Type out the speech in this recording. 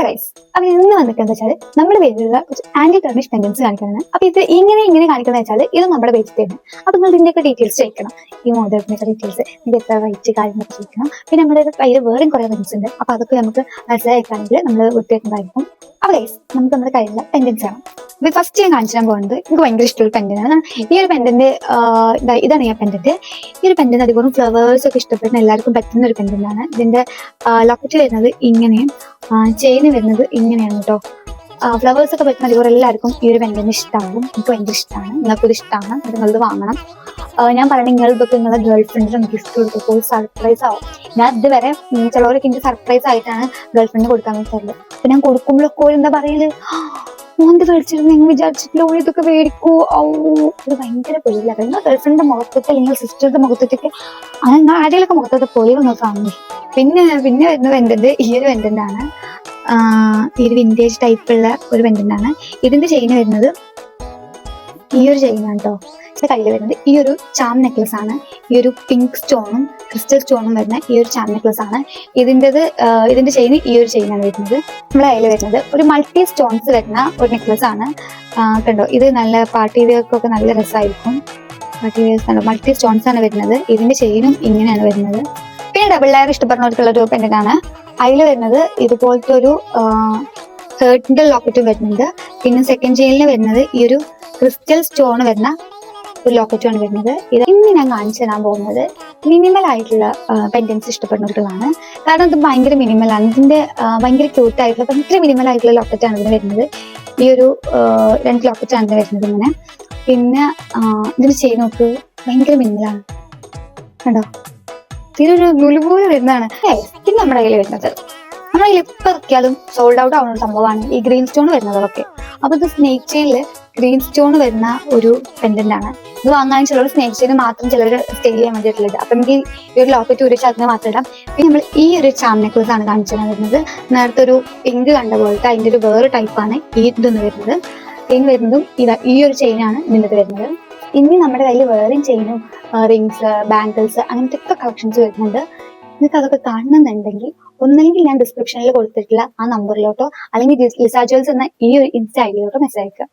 Hello guys, അപ്പൊ ഇന്ന് വന്നിട്ടെന്ന് വെച്ചാൽ നമ്മുടെ പേജിലുള്ള കുറച്ച് ആന്റി ടർണിഷ് പെൻഡൻസ് കാണിക്കുന്നത്. അപ്പൊ ഇത് ഇങ്ങനെ കാണിക്കുന്നത് വെച്ചാൽ ഇത് നമ്മുടെ പേജിൽ തന്നെ. അപ്പൊ നിങ്ങൾ ഇതിന്റെയൊക്കെ ഡീറ്റെയിൽസ് ചോദിക്കണം, ഈ മോഡലിന്റെ ഡീറ്റെയിൽസ്, ഇതിന്റെ എത്ര റേറ്റ് കാര്യങ്ങളൊക്കെ ചോദിക്കണം. പിന്നെ നമ്മുടെ കയ്യിൽ വേറെയും കുറെ പെൻഡൻസ് ഉണ്ട്. അപ്പൊ അതൊക്കെ നമുക്ക് മനസ്സിലാക്കാണെങ്കിൽ നമ്മൾ വിട്ടുവെക്കുന്നതായിരിക്കും. അപ്പൊ ഗൈസ്, നമുക്ക് നമ്മുടെ കയ്യിലുള്ള പെൻഡൻസ് ആണ്. ഇത് ഫസ്റ്റ് ഞാൻ കാണിച്ചാൻ പോകുന്നത് എനിക്ക് ഭയങ്കര ഇഷ്ടമുള്ള പെൻഡൻ്റാണ്. ഈ ഒരു പെൻഡന്റ് ഇതാണ് ഈ പെൻഡന്റ്. ഈ ഒരു പെൻഡന്റ് അധികം ഫ്ലവേഴ്സ് ഒക്കെ ഇഷ്ടപ്പെടുന്ന എല്ലാവർക്കും പറ്റുന്ന ഒരു പെൻഡന്റാണ്. ഇതിന്റെ ലോക്കറ്റ് വരുന്നത് ഇങ്ങനെയും ചെയിന് വരുന്നത് ഇങ്ങനെയാണ് കേട്ടോ. ഫ്ലവേഴ്സ് ഒക്കെ പറ്റുന്ന അധികം എല്ലാവർക്കും ഈ ഒരു പെൻഡന്റ് ഇഷ്ടമാകും. എനിക്ക് ഭയങ്കര ഇഷ്ടമാണ്, നിങ്ങൾക്കൊരു ഇഷ്ടമാണ്, അത് നിങ്ങളത് വാങ്ങണം. ഞാൻ പറയുന്നത് നിങ്ങൾ ഇതൊക്കെ നിങ്ങളെ ഗേൾ ഫ്രണ്ടിനും ഗിഫ്റ്റ് കൊടുക്കുമ്പോൾ സർപ്രൈസ് ആവും. ഞാൻ ഇതുവരെ ചിലവരൊക്കെ എനിക്ക് സർപ്രൈസ് ആയിട്ടാണ് ഗേൾ ഫ്രണ്ടിന് കൊടുക്കാൻ പറ്റുള്ളൂ. അപ്പൊ ഞാൻ കൊടുക്കുമ്പോഴൊക്കെ എന്താ പറയല്, ഓന്ത് മേടിച്ചിരുന്നു നിങ്ങൾ വിചാരിച്ചിട്ടില്ല, ഓ ഇതൊക്കെ മേടിക്കൂ, ഇത് ഭയങ്കര പൊലിയില്ല. നിങ്ങൾ ഗേൾഫ്രണ്ടിന്റെ മുഖത്തൊക്കെ അല്ലെങ്കിൽ സിസ്റ്ററുടെ മുഖത്തൊക്കെ അങ്ങനെ ആരെയൊക്കെ മുഖത്തൊക്കെ പൊലി വന്ന് കാണുന്നു. പിന്നെ വരുന്ന വെൻഡന്റ് ഈ ഒരു വെൻഡന്റ് ആണ്. ഈ ഒരു വിന്റേജ് ടൈപ്പുള്ള ഒരു വെൻഡന്റ് ആണ്. ഇതിന്റെ ചെയിന് വരുന്നത് ഈ ഒരു ചെയിനാണ് കേട്ടോ. കയ്യിൽ വരുന്നത് ഈ ഒരു ചാം നെക്ലസ് ആണ്. ഈ ഒരു പിങ്ക് സ്റ്റോണും ക്രിസ്റ്റൽ സ്റ്റോണും വരുന്ന ഈ ഒരു ചാം നെക്ലസ് ആണ്. ഇതിന്റെ ചെയിന് ഈ ഒരു ചെയിനാണ് വരുന്നത്. നമ്മളെ കയ്യിൽ വരുന്നത് ഒരു മൾട്ടി സ്റ്റോൺസ് വരുന്ന ഒരു നെക്ലസ് ആണ്. കണ്ടോ, ഇത് നല്ല പാർട്ടി വെയർക്കൊക്കെ നല്ല രസമായിരിക്കും. പാർട്ടി വെയർസ് ആണ്, മൾട്ടി സ്റ്റോൺസ് ആണ് വരുന്നത്. ഇതിന്റെ ചെയിനും ഇങ്ങനെയാണ് വരുന്നത്. പിന്നെ ഡബിൾ ലെയർ ഇഷ്ടപ്പെടുന്നവർക്കുള്ള ഒരു പെൻഡന്റ് ആണ്. അതിൽ വരുന്നത് ഇതുപോലത്തെ ഒരു ഹേർട്ടിന്റെ ലോക്കറ്റും വരുന്നുണ്ട്. പിന്നെ സെക്കൻഡ് ചെയിനിൽ വരുന്നത് ഈ ഒരു ക്രിസ്റ്റൽ സ്റ്റോൺ വരുന്ന ഒരു ലോക്കറ്റുമാണ് വരുന്നത്. ഇത് ഇന്ന് ഞാൻ കാണിച്ചു തരാൻ പോകുന്നത് മിനിമൽ ആയിട്ടുള്ള പെൻഡൻസ് ഇഷ്ടപ്പെടുന്നവർക്കുള്ളതാണ്. കാരണം ഇത് ഭയങ്കര മിനിമലാണ്. ഇതിന്റെ ഭയങ്കര ക്യൂട്ടായിട്ടുള്ള ഭയങ്കര മിനിമൽ ആയിട്ടുള്ള ലോക്കറ്റാണ് ഇതിന് വരുന്നത്. ഈ ഒരു 2 ലോക്കറ്റാണ് ഇതിന് വരുന്നത് ഇങ്ങനെ. പിന്നെ ഇതിന് ചെയിൻ നോക്ക്, ഭയങ്കര മിനിമലാണ് കണ്ടോ. ഇതിനൊരു ലുലുപോലെ വരുന്നതാണ്. പിന്നെ നമ്മുടെ കയ്യിൽ വരുന്നത്, നമ്മുടെ കയ്യിൽ എപ്പോൾ ഇറക്കിയാലും സോൾഡ് ഔട്ട് ആവുന്ന ഒരു സംഭവമാണ് ഈ ഗ്രീൻ സ്റ്റോൺ വരുന്നതൊക്കെ. അപ്പൊ ഇത് സ്നേക്ക് ചെയിനിൽ ഗ്രീൻ സ്റ്റോൺ വരുന്ന ഒരു പെൻഡന്റ് ആണ്. ഇത് വാങ്ങാൻ ചിലർ സ്നേക്ക് ചെയിൻ മാത്രം ചിലർ സ്റ്റൈൽ ചെയ്യാൻ വേണ്ടിയിട്ടുള്ളത്. അപ്പൊ നമുക്ക് ഈ ഒരു ലോക്കറ്റ് ഒരു അതിനെ മാത്രം ഇടാം. പിന്നെ നമ്മൾ ഈ ഒരു ചാം നെക്ലസ് ആണ് കാണിച്ചു തരാൻ വരുന്നത്. നേരത്തെ ഒരു പിങ്ക് കണ്ട പോലത്തെ അതിന്റെ ഒരു വേറെ ടൈപ്പാണ് ഈ ഇതൊന്ന് വരുന്നത്. ചെയിൻ വരുന്നതും ഈ ഒരു ചെയിനാണ് ഇതിൻ്റെ വരുന്നത്. ഇനി നമ്മുടെ കയ്യിൽ വേറെയും ചെയിനും റിങ്സ്, ബാങ്കിൾസ് അങ്ങനത്തെ ഒക്കെ കളക്ഷൻസ് വരുന്നുണ്ട്. നിങ്ങൾക്ക് അതൊക്കെ കാണുന്നുണ്ടെങ്കിൽ ഒന്നെങ്കിൽ ഞാൻ ഡിസ്ക്രിപ്ഷനിൽ കൊടുത്തിട്ടുള്ള ആ നമ്പറിലോട്ടോ അല്ലെങ്കിൽ ലിസാ ജ്വൽസ് എന്ന ഈ ഒരു ഇൻസ്റ്റ ഐഡിയിലോട്ടോ മെസ്സേജ് അയക്കുക.